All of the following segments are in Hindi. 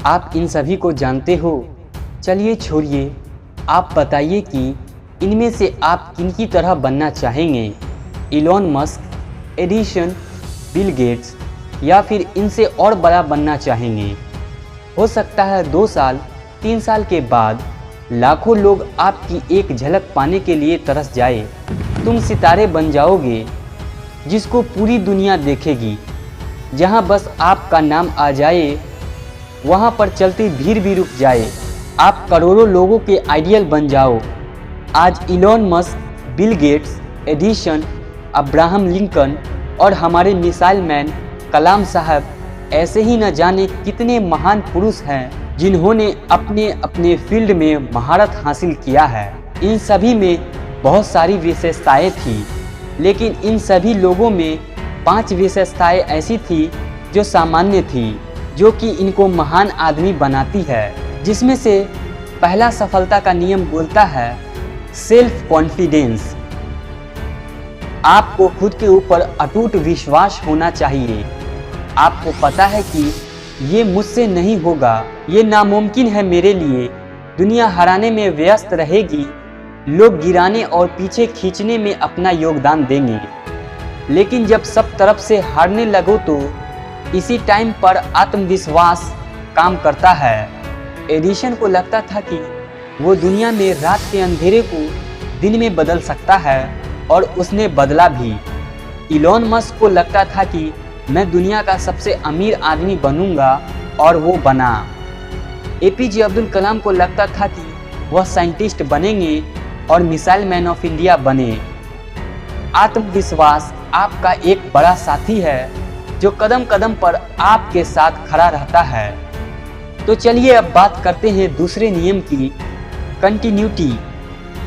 आप इन सभी को जानते हो। चलिए छोड़िए, आप बताइए कि इनमें से आप किनकी तरह बनना चाहेंगे, Elon Musk, Edison, Bill Gates या फिर इनसे और बड़ा बनना चाहेंगे। हो सकता है 2 साल 3 साल के बाद लाखों लोग आपकी एक झलक पाने के लिए तरस जाए। तुम सितारे बन जाओगे जिसको पूरी दुनिया देखेगी। जहां बस आपका नाम आ जाए वहां पर चलती भीड़ भी रुक जाए। आप करोड़ों लोगों के आइडियल बन जाओ। आज Elon Musk, Bill Gates, Edison, Abraham Lincoln और हमारे मिसाइल मैन कलाम साहब ऐसे ही न जाने कितने महान पुरुष हैं जिन्होंने अपने अपने फील्ड में महारत हासिल किया है। इन सभी में बहुत सारी विशेषताएं थी, लेकिन इन सभी लोगों में 5 विशेषताएं ऐसी थी जो सामान्य थी, जो कि इनको महान आदमी बनाती है। जिसमें से पहला सफलता का नियम बोलता है सेल्फ कॉन्फिडेंस। आपको खुद के ऊपर अटूट विश्वास होना चाहिए। आपको पता है कि ये मुझसे नहीं होगा, ये नामुमकिन है मेरे लिए। दुनिया हराने में व्यस्त रहेगी, लोग गिराने और पीछे खींचने में अपना योगदान देंगे, लेकिन जब सब तरफ से हारने लगो तो इसी टाइम पर आत्मविश्वास काम करता है। एडिसन को लगता था कि वो दुनिया में रात के अंधेरे को दिन में बदल सकता है, और उसने बदला भी। इलॉन मस्क को लगता था कि मैं दुनिया का सबसे अमीर आदमी बनूंगा, और वो बना। एपीजे अब्दुल कलाम को लगता था कि वह साइंटिस्ट बनेंगे और मिसाइल मैन ऑफ इंडिया बने। आत्मविश्वास आपका एक बड़ा साथी है जो कदम कदम पर आपके साथ खड़ा रहता है। तो चलिए अब बात करते हैं दूसरे नियम की, कंटिन्यूटी,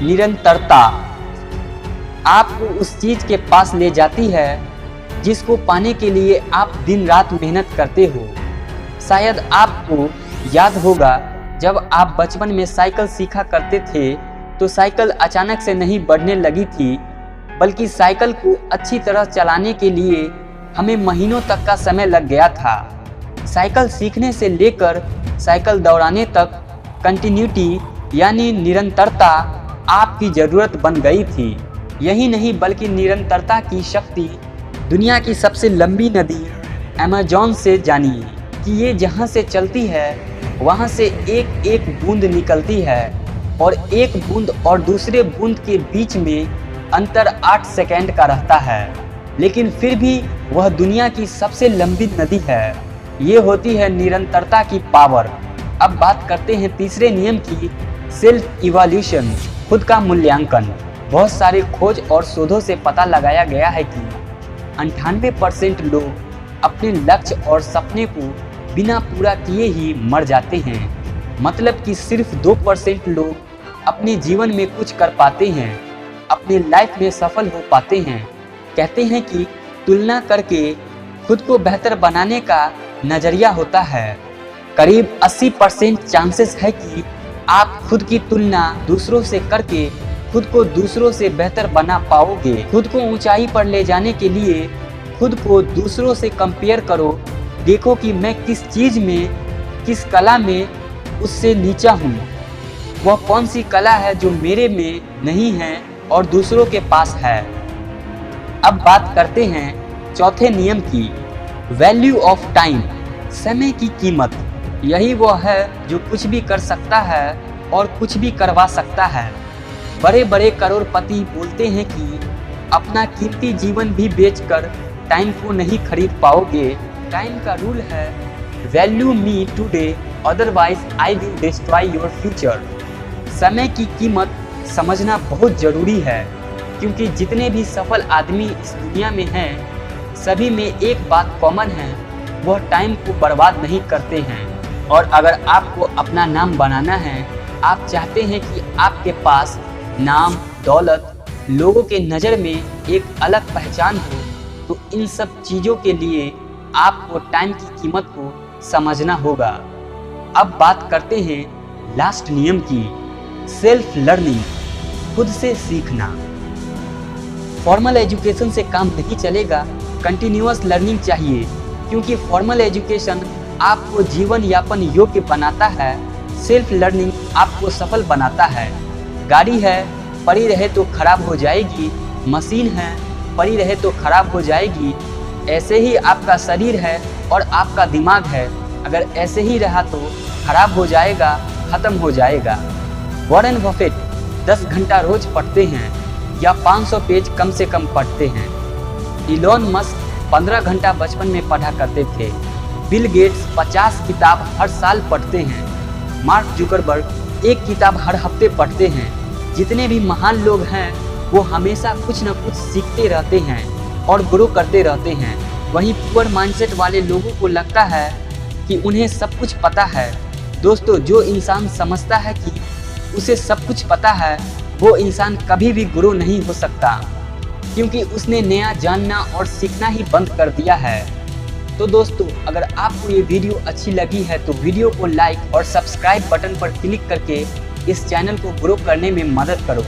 निरंतरता। आपको उस चीज के पास ले जाती है जिसको पाने के लिए आप दिन रात मेहनत करते हो। शायद आपको याद होगा, जब आप बचपन में साइकिल सीखा करते थे तो साइकिल अचानक से नहीं बढ़ने लगी थी, बल्कि साइकिल को अच्छी तरह चलाने के लिए हमें महीनों तक का समय लग गया था। साइकिल सीखने से लेकर साइकिल दौड़ाने तक कंटिन्यूटी यानी निरंतरता आपकी ज़रूरत बन गई थी। यही नहीं बल्कि निरंतरता की शक्ति दुनिया की सबसे लंबी नदी अमेज़न से जानिए कि ये जहाँ से चलती है वहाँ से एक एक बूंद निकलती है, और एक बूंद और दूसरे बूंद के बीच में अंतर 8 सेकंड का रहता है, लेकिन फिर भी वह दुनिया की सबसे लंबी नदी है। ये होती है निरंतरता की पावर। अब बात करते हैं तीसरे नियम की, सेल्फ इवोल्यूशन, खुद का मूल्यांकन। बहुत सारे खोज और शोधों से पता लगाया गया है कि 98% लोग अपने लक्ष्य और सपने को बिना पूरा किए ही मर जाते हैं। मतलब कि सिर्फ 2% लोग अपने जीवन में कुछ कर पाते हैं, अपने लाइफ में सफल हो पाते हैं। कहते हैं कि तुलना करके खुद को बेहतर बनाने का नजरिया होता है। करीब 80% चांसेस है कि आप खुद की तुलना दूसरों से करके खुद को दूसरों से बेहतर बना पाओगे। खुद को ऊंचाई पर ले जाने के लिए खुद को दूसरों से कंपेयर करो। देखो कि मैं किस चीज में, किस कला में उससे नीचा हूँ। वह कौन सी कला है जो मेरे में नहीं है और दूसरों के पास है। अब बात करते हैं चौथे नियम की, वैल्यू ऑफ टाइम, समय की कीमत। यही वो है जो कुछ भी कर सकता है और कुछ भी करवा सकता है। बड़े बड़े करोड़पति बोलते हैं कि अपना कीमती जीवन भी बेचकर टाइम को नहीं खरीद पाओगे। टाइम का रूल है value me today otherwise I will destroy your future. समय की कीमत समझना बहुत जरूरी है, क्योंकि जितने भी सफल आदमी इस दुनिया में हैं, सभी में एक बात कॉमन है, वह टाइम को बर्बाद नहीं करते हैं। और अगर आपको अपना नाम बनाना है, आप चाहते हैं कि आपके पास नाम, दौलत, लोगों के नज़र में एक अलग पहचान हो, तो इन सब चीज़ों के लिए आपको टाइम की कीमत को समझना होगा। अब बात करते हैं लास्ट नियम की, सेल्फ लर्निंग, खुद से सीखना। फॉर्मल एजुकेशन से काम नहीं चलेगा, कंटिन्यूअस लर्निंग चाहिए, क्योंकि फॉर्मल एजुकेशन आपको जीवन यापन योग्य बनाता है। सेल्फ लर्निंग आपको सफल बनाता है। गाड़ी है, पड़ी रहे तो खराब हो जाएगी। मशीन है, पड़ी रहे तो खराब हो जाएगी। ऐसे ही आपका शरीर है और आपका दिमाग है, अगर ऐसे ही रहा तो खराब हो जाएगा, खत्म हो जाएगा। वॉरेन बफेट 10 घंटा रोज पढ़ते हैं या 500 पेज कम से कम पढ़ते हैं। इलॉन मस्क 15 घंटा बचपन में पढ़ा करते थे। बिल गेट्स 50 किताब हर साल पढ़ते हैं। मार्क जुकरबर्ग 1 किताब हर हफ्ते पढ़ते हैं। जितने भी महान लोग हैं वो हमेशा कुछ न कुछ सीखते रहते हैं और ग्रो करते रहते हैं। वहीं पुअर माइंडसेट वाले लोगों को लगता है कि उन्हें सब कुछ पता है। दोस्तों, जो इंसान समझता है कि उसे सब कुछ पता है, वो इंसान कभी भी ग्रो नहीं हो सकता, क्योंकि उसने नया जानना और सीखना ही बंद कर दिया है। तो दोस्तों, अगर आपको ये वीडियो अच्छी लगी है तो वीडियो को लाइक और सब्सक्राइब बटन पर क्लिक करके इस चैनल को ग्रो करने में मदद करो।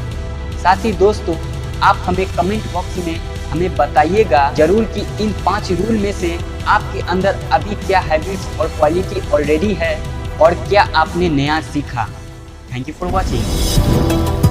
साथ ही दोस्तों, आप हमें कमेंट बॉक्स में हमें बताइएगा जरूर कि इन 5 रूल में से आपके अंदर अभी क्या हैबिट्स और क्वालिटी ऑलरेडी है और क्या आपने नया सीखा। Thank you for watching.